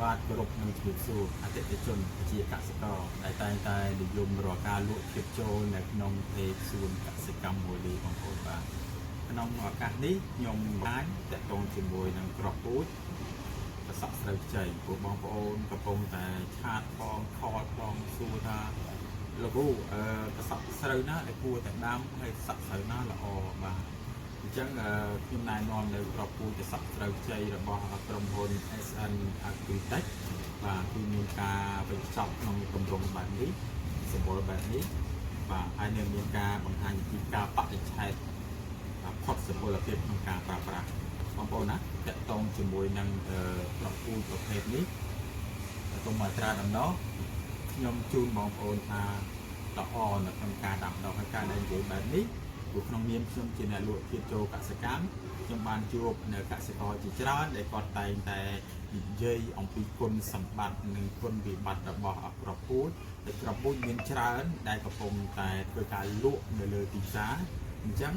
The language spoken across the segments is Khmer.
បាទគោរពនឹងជំរាបសួរអតិថិជនជាកសិករដែលតែងតែនិយមរកការលក់ភាពចូលនៅក្នុងភេកសួនកសិកម្មមួយនេះបងប្អូនបាទក្នុងឱកាសនេះខ្ញុំបានតាក់ទងជាមួយនឹងក្របពូជប្រសក់ស្រូវខ្ចីពួកបងប្អូនកំពុងតែឆាតផងខលផងសួរថាលោកគ្រូប្រសក់ស្រូវណាដែលគួរតែដាំហើយប្រសក់ស្រូវណាល្អបាទអញ្ចឹងខ្ញុំណែនាំនៅក្របពូជប្រសក់ស្រូវខ្ចីរបស់ក្រុមហ៊ុន SN Agritech បាទគឺមានការបញ្ចប់ក្នុងគម្រោងបែបនេះសម្បូរបែបនេះបាទហើយនៅមានការបង្ហាញពីការបដិឆេទផុតសុពលភាពក្នុងការប្រើប្រាស់បងប្អូនណាតកតងជាមួយនឹងក្របពូជប្រភេទនេះសូមមកត្រាដំណោះខ្ញុំជូនបងប្អូនថាល្អនៅក្នុងការដាំដុះហើយការដែលនិយាយបែបនេះព្រោះក្នុងនាមខ្ញុំជាអ្នកលក់ធាតុចូលកសិកម្មខ្ញុំបានជួបនៅកសិករជាច្រើនដែលគាត់តែងតែនិយាយអំពីគុណសម្បត្តិនិងគុណវិបត្តិរបស់ក្របពូជហើយក្របពូជមានច្រើនដែលកំពុងតែធ្វើការលក់នៅលើទីផ្សារអញ្ចឹង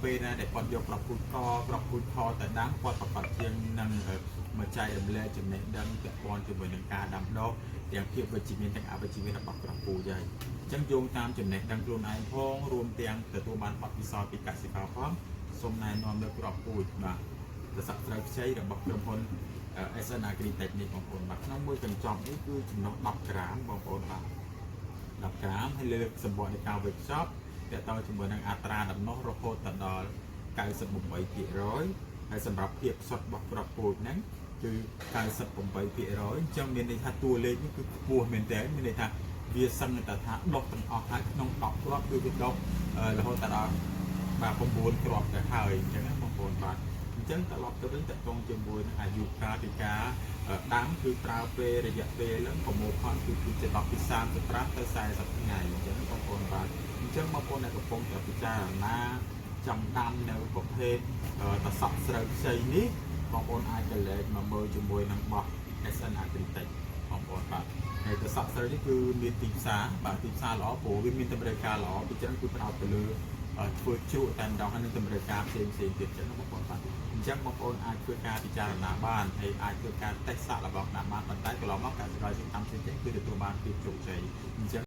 ពេលណាដែលគាត់យកក្របពូជក្របពូជខទៅដាំគាត់ប្រកាសជានឹងមកចែករំលែកចំណេះដឹងពាក់ព័ន្ធជាមួយនឹងការដាំដុះទាំងភាពវិជ្ជមានទាំងអវិជ្ជមានរបស់ក្របពូជហើយអញ្ចឹងយោងតាមចំណេះដឹងខ្លួនឯងផងរួមទាំងទទួលបានបទពិសោធន៍ពីកសិករផងសូមណែនាំលើក្របពូជបាទប្រសក់ស្រូវខ្ចីរបស់ក្រុមហ៊ុន SN Agritech នេះបងប្អូនបាទក្នុងមួយកញ្ចប់នេះគឺចំណុះ10ក្រាមបងប្អូនបាទ10ក្រាមហើយលើកសម្បកនៃការវេចខ្ចប់ទាក់ទងជាមួយនឹងអត្រាដំណោះរហូតដល់98%ហើយសម្រាប់ភាពសុទ្ធរបស់ក្របពូជហ្នឹងគឺ98%អញ្ចឹងមានន័យថាតួលេខនេះគឺខ្ពស់មែនតើមានន័យថាវាសឹងតែថាដុះទាំងអស់ហើយក្នុង10គ្រាប់គឺវាដុះរហូតដល់បាទ9គ្រាប់ទៅហើយអញ្ចឹងណាបងប្អូនបាទអញ្ចឹងត្រឡប់ទៅវិញតកតងជាមួយនឹងអាយុកាលពីការដាំគឺប្រើពេលរយៈពេលឡើងប្រមូលផលគឺជា10ពី35ទៅ40ថ្ងៃអញ្ចឹងបងប្អូនបាទអញ្ចឹងបងប្អូនដែលកំពុងតែពិចារណាចង់ដាំនៅប្រភេទប្រសក់ស្រូវខ្ចីនេះបងប្អូនអាចទៅលេខមកមើលជាមួយនឹងបោះ SN Agritech បងប្អូនបាទហើយប្រសក់ស្រូវនេះគឺមានទីផ្សារបាទទីផ្សារល្អព្រោះវាមានតម្រូវការល្អពីច្រើនគឺផ្ដោតទៅលើធ្វើជក់តែម្ដងហើយនឹងតម្រូវការផ្សេងទៀតចឹងបងប្អូនបាទអញ្ចឹងបងប្អូនអាចធ្វើការពិចារណាបានហើយអាចធ្វើការតេស្តសាកល្បងតាមបានប៉ុន្តែកន្លងមកកសិករជាកម្មផ្សេងៗគឺទទួលបានភាពជោគជ័យអញ្ចឹង